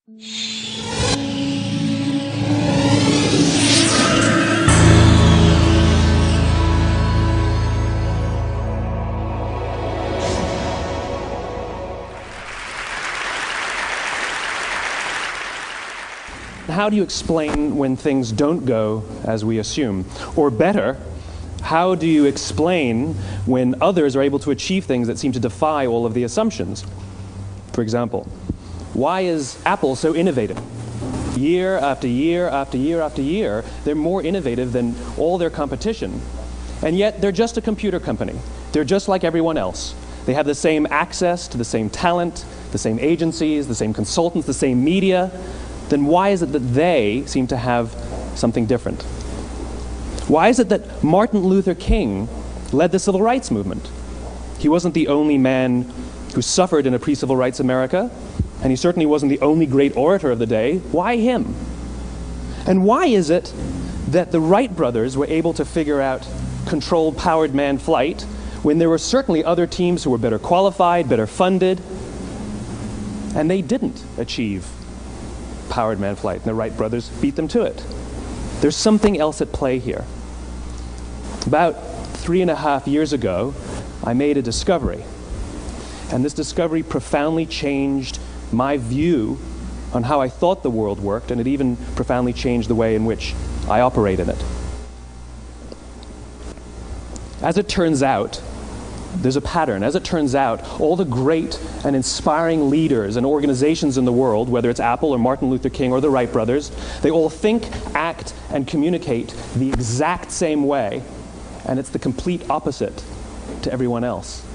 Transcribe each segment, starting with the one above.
How do you explain when things don't go as we assume? Or better, how do you explain when others are able to achieve things that seem to defy all of the assumptions? For example, why is Apple so innovative? Year after year after year after year, they're more innovative than all their competition. And yet, they're just a computer company. They're just like everyone else. They have the same access to the same talent, the same agencies, the same consultants, the same media. Then why is it that they seem to have something different? Why is it that Martin Luther King led the civil rights movement? He wasn't the only man who suffered in a pre-civil rights America, and he certainly wasn't the only great orator of the day. Why him? And why is it that the Wright brothers were able to figure out controlled powered manned flight when there were certainly other teams who were better qualified, better funded, and they didn't achieve powered manned flight, and the Wright brothers beat them to it? There's something else at play here. About 3.5 years ago, I made a discovery, and this discovery profoundly changed my view on how I thought the world worked, and it even profoundly changed the way in which I operate in it. As it turns out, there's a pattern. As it turns out, all the great and inspiring leaders and organizations in the world, whether it's Apple or Martin Luther King or the Wright brothers, they all think, act, and communicate the exact same way, and it's the complete opposite to everyone else.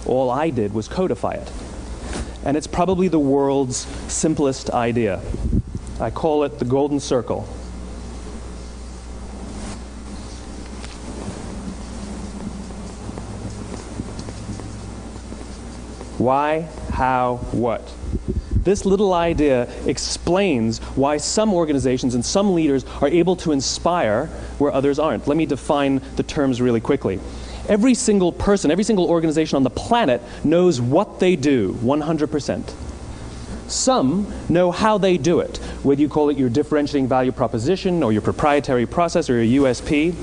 All I did was codify it. And it's probably the world's simplest idea. I call it the golden circle. Why, how, what? This little idea explains why some organizations and some leaders are able to inspire where others aren't. Let me define the terms really quickly. Every single person, every single organization on the planet knows what they do 100%. Some know how they do it, whether you call it your differentiating value proposition or your proprietary process or your USP.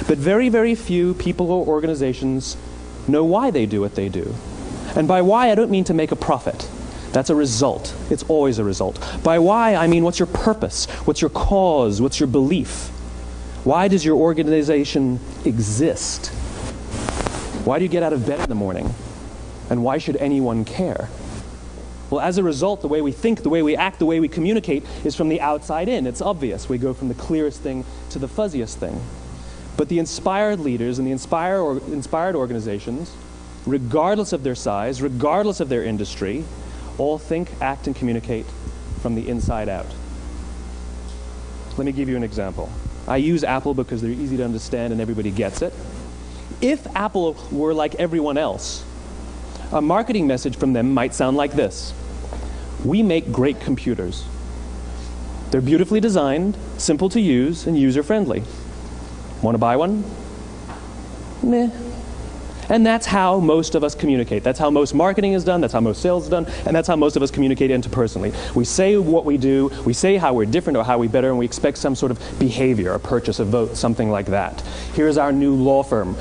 But very, very few people or organizations know why they do what they do. And by why, I don't mean to make a profit. That's a result. It's always a result. By why, I mean what's your purpose? What's your cause? What's your belief? Why does your organization exist? Why do you get out of bed in the morning? And why should anyone care? Well, as a result, the way we think, the way we act, the way we communicate is from the outside in. It's obvious. We go from the clearest thing to the fuzziest thing. But the inspired leaders and the inspired organizations, regardless of their size, regardless of their industry, all think, act, and communicate from the inside out. Let me give you an example. I use Apple because they're easy to understand and everybody gets it. If Apple were like everyone else, a marketing message from them might sound like this. We make great computers. They're beautifully designed, simple to use, and user-friendly. Want to buy one? Meh. And that's how most of us communicate. That's how most marketing is done, that's how most sales is done, and that's how most of us communicate interpersonally. We say what we do, we say how we're different or how we're better, and we expect some sort of behavior, a purchase, a vote, something like that. Here's our new law firm.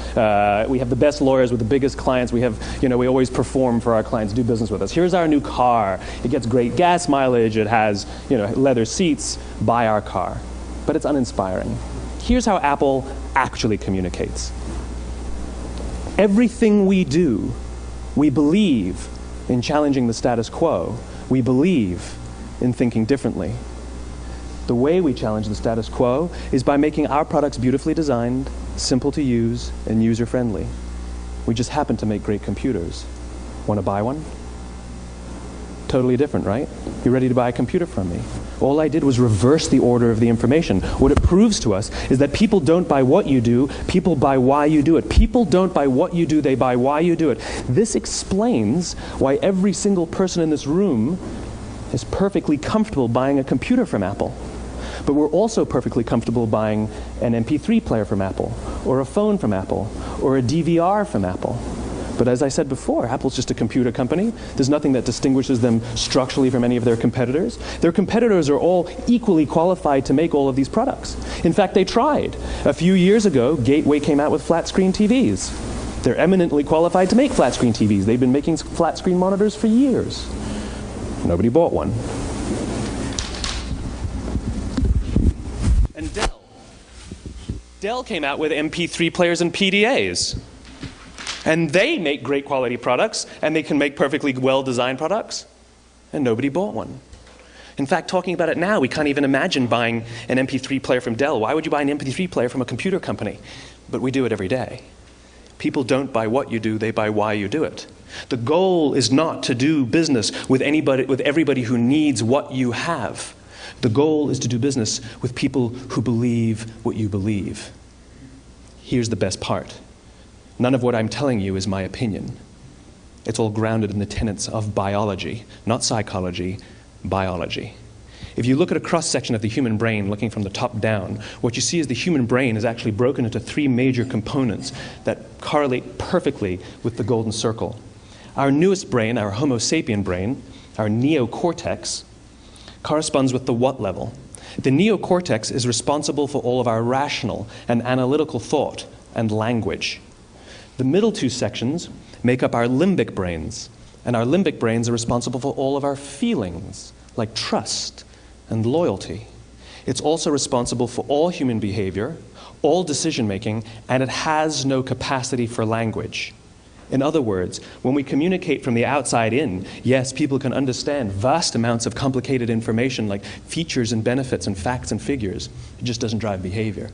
We have the best lawyers with the biggest clients. We have, we always perform for our clients, do business with us. Here's our new car. It gets great gas mileage. It has, leather seats. Buy our car. But it's uninspiring. Here's how Apple actually communicates. Everything we do, we believe in challenging the status quo. We believe in thinking differently. The way we challenge the status quo is by making our products beautifully designed, simple to use, and user-friendly. We just happen to make great computers. Want to buy one? Totally different, right? You're ready to buy a computer from me. All I did was reverse the order of the information. What it proves to us is that people don't buy what you do, people buy why you do it. People don't buy what you do, they buy why you do it. This explains why every single person in this room is perfectly comfortable buying a computer from Apple. But we're also perfectly comfortable buying an MP3 player from Apple, or a phone from Apple, or a DVR from Apple. But as I said before, Apple's just a computer company. There's nothing that distinguishes them structurally from any of their competitors. Their competitors are all equally qualified to make all of these products. In fact, they tried. A few years ago, Gateway came out with flat-screen TVs. They're eminently qualified to make flat-screen TVs. They've been making flat-screen monitors for years. Nobody bought one. And Dell came out with MP3 players and PDAs. And they make great quality products, and they can make perfectly well-designed products, and nobody bought one. In fact, talking about it now, we can't even imagine buying an MP3 player from Dell. Why would you buy an MP3 player from a computer company? But we do it every day. People don't buy what you do, they buy why you do it. The goal is not to do business with everybody who needs what you have. The goal is to do business with people who believe what you believe. Here's the best part. None of what I'm telling you is my opinion. It's all grounded in the tenets of biology, not psychology, biology. If you look at a cross-section of the human brain, looking from the top down, what you see is the human brain is actually broken into 3 major components that correlate perfectly with the golden circle. Our newest brain, our Homo sapien brain, our neocortex, corresponds with the what level. The neocortex is responsible for all of our rational and analytical thought and language. The middle 2 sections make up our limbic brains, and our limbic brains are responsible for all of our feelings, like trust and loyalty. It's also responsible for all human behavior, all decision-making, and it has no capacity for language. In other words, when we communicate from the outside in, yes, people can understand vast amounts of complicated information like features and benefits and facts and figures. It just doesn't drive behavior.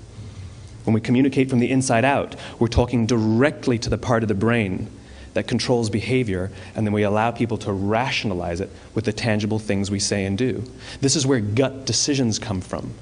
When we communicate from the inside out, we're talking directly to the part of the brain that controls behavior, and then we allow people to rationalize it with the tangible things we say and do. This is where gut decisions come from.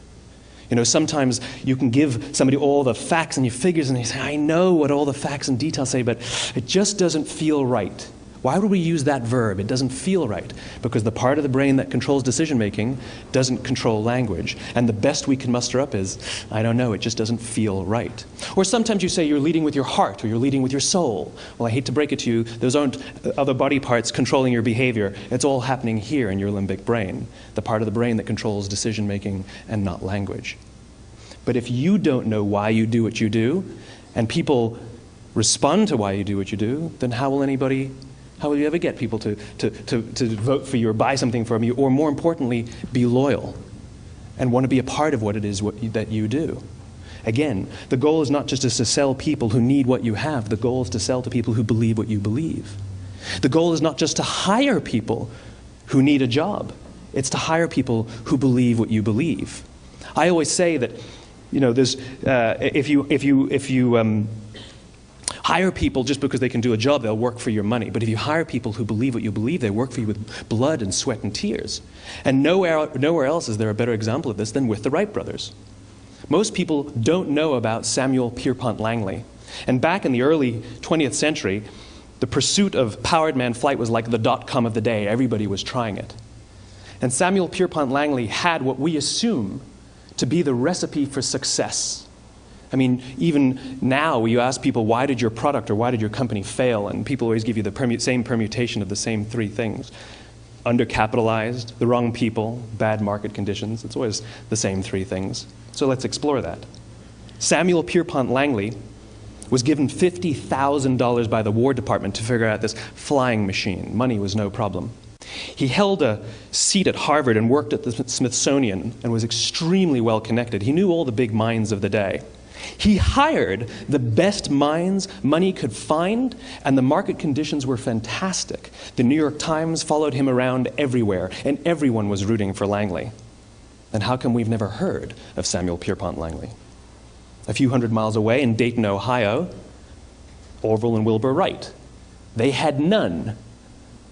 You know, sometimes you can give somebody all the facts and your figures, and they say, I know what all the facts and details say, but it just doesn't feel right. Why would we use that verb? It doesn't feel right. Because the part of the brain that controls decision-making doesn't control language. And the best we can muster up is, I don't know, it just doesn't feel right. Or sometimes you say you're leading with your heart or you're leading with your soul. Well, I hate to break it to you, those aren't other body parts controlling your behavior. It's all happening here in your limbic brain, the part of the brain that controls decision-making and not language. But if you don't know why you do what you do, and people respond to why you do what you do, then how will you ever get people to vote for you or buy something from you, or more importantly, be loyal and want to be a part of what it is that you do? Again, the goal is not just to sell people who need what you have. The goal is to sell to people who believe what you believe. The goal is not just to hire people who need a job. It's to hire people who believe what you believe. I always say that, you know, there's, if you hire people just because they can do a job, they'll work for your money. But if you hire people who believe what you believe, they work for you with blood and sweat and tears. And nowhere else is there a better example of this than with the Wright brothers. Most people don't know about Samuel Pierpont Langley. And back in the early 20th century, the pursuit of powered man flight was like the dot-com of the day. Everybody was trying it. And Samuel Pierpont Langley had what we assume to be the recipe for success. I mean, even now, you ask people, why did your product or why did your company fail? And people always give you the same permutation of the same 3 things. Undercapitalized, the wrong people, bad market conditions. It's always the same 3 things. So let's explore that. Samuel Pierpont Langley was given $50,000 by the War Department to figure out this flying machine. Money was no problem. He held a seat at Harvard and worked at the Smithsonian and was extremely well connected. He knew all the big minds of the day. He hired the best minds money could find, and the market conditions were fantastic. The New York Times followed him around everywhere, and everyone was rooting for Langley. And how come we've never heard of Samuel Pierpont Langley? A few hundred miles away in Dayton, Ohio, Orville and Wilbur Wright. They had none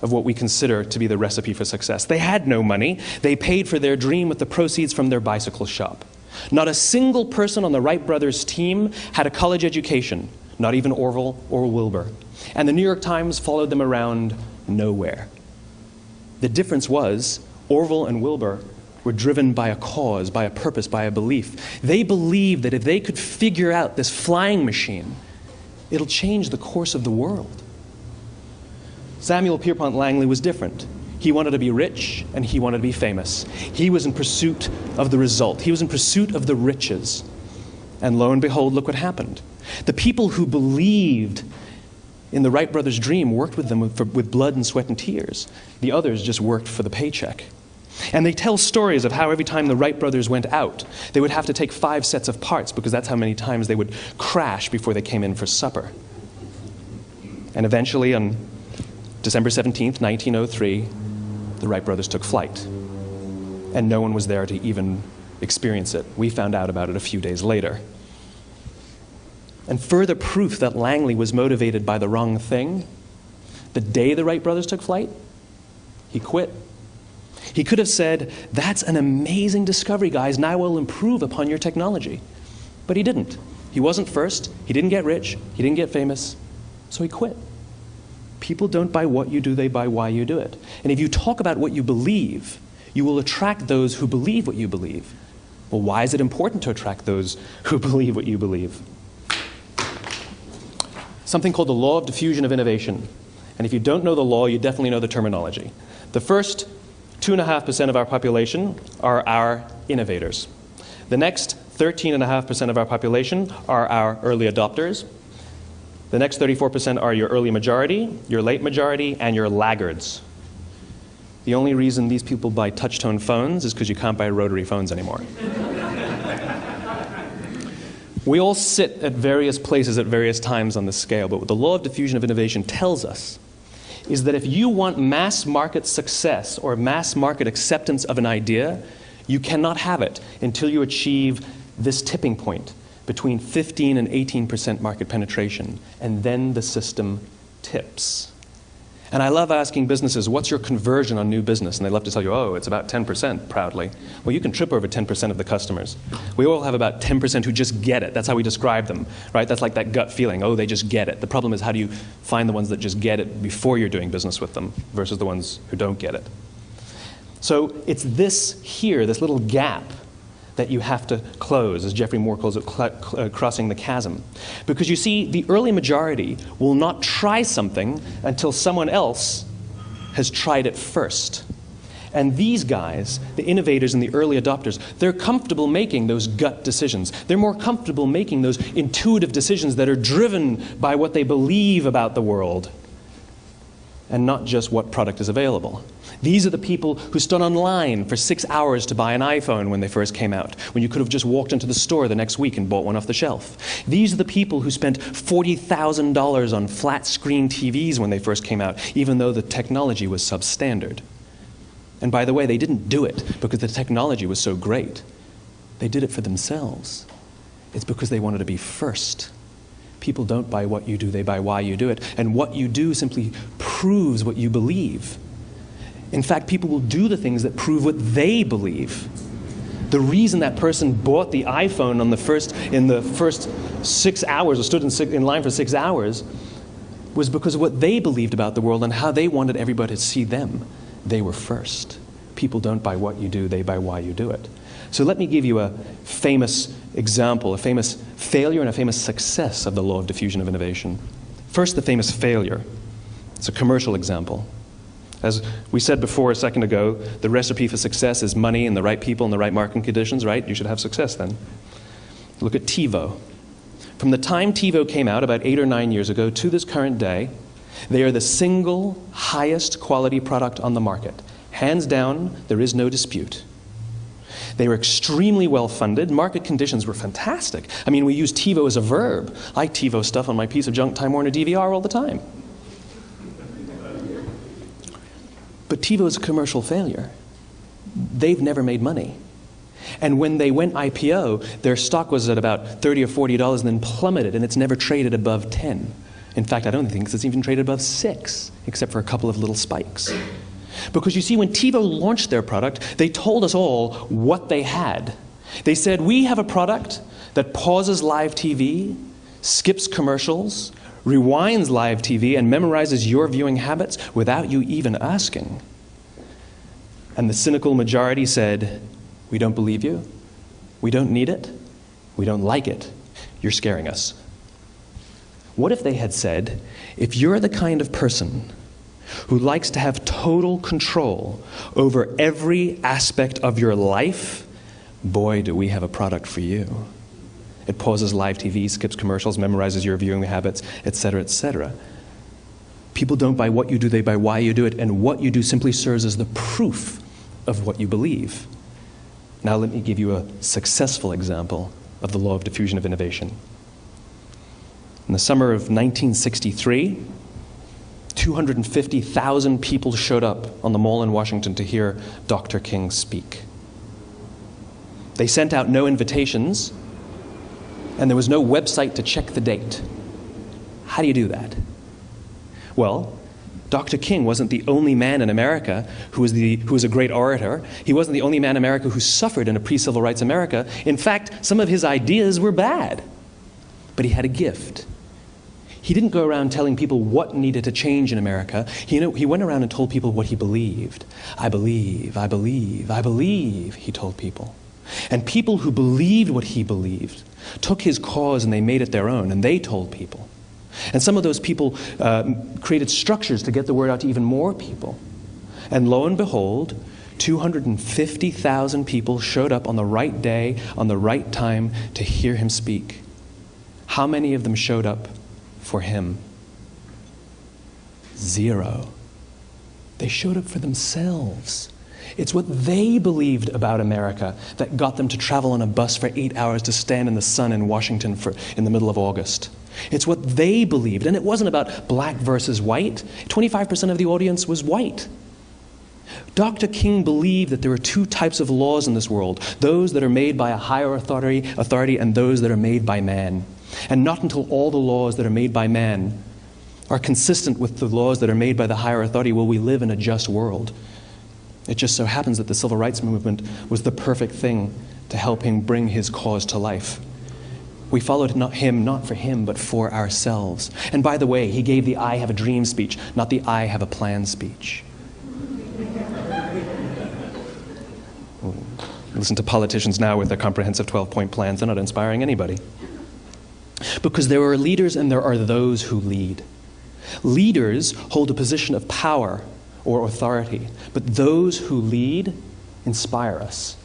of what we consider to be the recipe for success. They had no money. They paid for their dream with the proceeds from their bicycle shop. Not a single person on the Wright brothers' team had a college education, not even Orville or Wilbur. And the New York Times followed them around nowhere. The difference was Orville and Wilbur were driven by a cause, by a purpose, by a belief. They believed that if they could figure out this flying machine, it'll change the course of the world. Samuel Pierpont Langley was different. He wanted to be rich, and he wanted to be famous. He was in pursuit of the result. He was in pursuit of the riches. And lo and behold, look what happened. The people who believed in the Wright brothers' dream worked with them with blood and sweat and tears. The others just worked for the paycheck. And they tell stories of how every time the Wright brothers went out, they would have to take 5 sets of parts because that's how many times they would crash before they came in for supper. And eventually, on December 17th, 1903, the Wright brothers took flight. And no one was there to even experience it. We found out about it a few days later. And further proof that Langley was motivated by the wrong thing, the day the Wright brothers took flight, he quit. He could have said, "That's an amazing discovery, guys. Now we'll improve upon your technology." But he didn't. He wasn't first. He didn't get rich. He didn't get famous. So he quit. People don't buy what you do, they buy why you do it. And if you talk about what you believe, you will attract those who believe what you believe. Well, why is it important to attract those who believe what you believe? Something called the law of diffusion of innovation. And if you don't know the law, you definitely know the terminology. The first 2.5% of our population are our innovators. The next 13.5% of our population are our early adopters. The next 34% are your early majority, your late majority, and your laggards. The only reason these people buy touch-tone phones is because you can't buy rotary phones anymore. We all sit at various places at various times on the scale, but what the law of diffusion of innovation tells us is that if you want mass market success or mass market acceptance of an idea, you cannot have it until you achieve this tipping point between 15 and 18% market penetration, and then the system tips. And I love asking businesses, what's your conversion on new business? And they love to tell you, oh, it's about 10%, proudly. Well, you can trip over 10% of the customers. We all have about 10% who just get it. That's how we describe them, right? That's like that gut feeling, oh, they just get it. The problem is, how do you find the ones that just get it before you're doing business with them versus the ones who don't get it? So it's this here, this little gap, that you have to close, as Geoffrey Moore calls it, crossing the chasm. Because you see, the early majority will not try something until someone else has tried it first. And these guys, the innovators and the early adopters, they're comfortable making those gut decisions. They're more comfortable making those intuitive decisions that are driven by what they believe about the world, and not just what product is available. These are the people who stood online for 6 hours to buy an iPhone when they first came out, when you could have just walked into the store the next week and bought one off the shelf. These are the people who spent $40,000 on flat-screen TVs when they first came out, even though the technology was substandard. And by the way, they didn't do it because the technology was so great. They did it for themselves. It's because they wanted to be first. People don't buy what you do, they buy why you do it. And what you do simply proves what you believe. In fact, people will do the things that prove what they believe. The reason that person bought the iPhone in the first 6 hours, or stood in line for 6 hours, was because of what they believed about the world and how they wanted everybody to see them. They were first. People don't buy what you do, they buy why you do it. So let me give you a famous example, a famous failure and a famous success of the law of diffusion of innovation. First, the famous failure. It's a commercial example. As we said before a second ago, the recipe for success is money and the right people and the right marketing conditions, right? You should have success then. Look at TiVo. From the time TiVo came out about 8 or 9 years ago to this current day, they are the single highest quality product on the market. Hands down, there is no dispute. They were extremely well funded. Market conditions were fantastic. I mean, we use TiVo as a verb. I TiVo stuff on my piece of junk Time Warner DVR all the time. But TiVo is a commercial failure. They've never made money. And when they went IPO, their stock was at about $30 or $40 and then plummeted, and it's never traded above 10. In fact, I don't think it's even traded above 6, except for a couple of little spikes. Because you see, when TiVo launched their product, they told us all what they had. They said, we have a product that pauses live TV, skips commercials, rewinds live TV, and memorizes your viewing habits without you even asking. And the cynical majority said, we don't believe you, we don't need it, we don't like it, you're scaring us. What if they had said, if you're the kind of person who likes to have total control over every aspect of your life, boy, do we have a product for you. It pauses live TV, skips commercials, memorizes your viewing habits, etc., etc. People don't buy what you do, they buy why you do it, and what you do simply serves as the proof of what you believe. Now let me give you a successful example of the law of diffusion of innovation. In the summer of 1963, 250,000 people showed up on the Mall in Washington to hear Dr. King speak. They sent out no invitations, and there was no website to check the date. How do you do that? Well, Dr. King wasn't the only man in America who was a great orator. He wasn't the only man in America who suffered in a pre-civil rights America. In fact, some of his ideas were bad. But he had a gift. He didn't go around telling people what needed to change in America. He went around and told people what he believed. I believe, I believe, I believe, he told people. And people who believed what he believed took his cause and they made it their own, and they told people. And some of those people created structures to get the word out to even more people. And lo and behold, 250,000 people showed up on the right day, on the right time to hear him speak. How many of them showed up for him? 0. They showed up for themselves. It's what they believed about America that got them to travel on a bus for 8 hours to stand in the sun in Washington in the middle of August. It's what they believed, and it wasn't about black versus white. 25% of the audience was white. Dr. King believed that there are 2 types of laws in this world, those that are made by a higher authority and those that are made by man. And not until all the laws that are made by man are consistent with the laws that are made by the higher authority will we live in a just world. It just so happens that the civil rights movement was the perfect thing to help him bring his cause to life. We followed him not for him, but for ourselves. And by the way, he gave the I have a dream speech, not the I have a plan speech. Listen to politicians now with their comprehensive 12-point plans. They're not inspiring anybody. Because there are leaders and there are those who lead. Leaders hold a position of power or authority, but those who lead inspire us.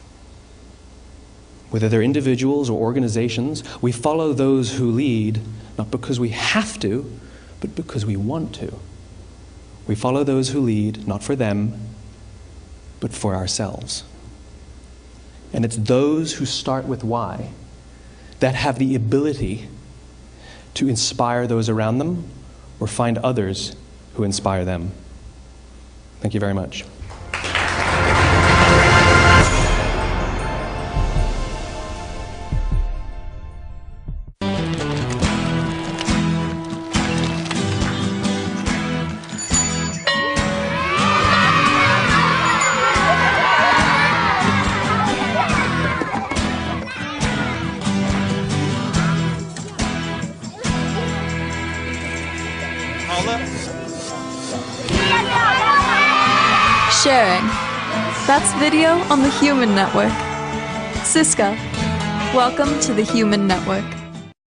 Whether they're individuals or organizations, we follow those who lead not because we have to, but because we want to. We follow those who lead not for them, but for ourselves. And it's those who start with why that have the ability to inspire those around them or find others who inspire them. Thank you very much. Sharing. That's video on the Human Network. Siska, welcome to the Human Network.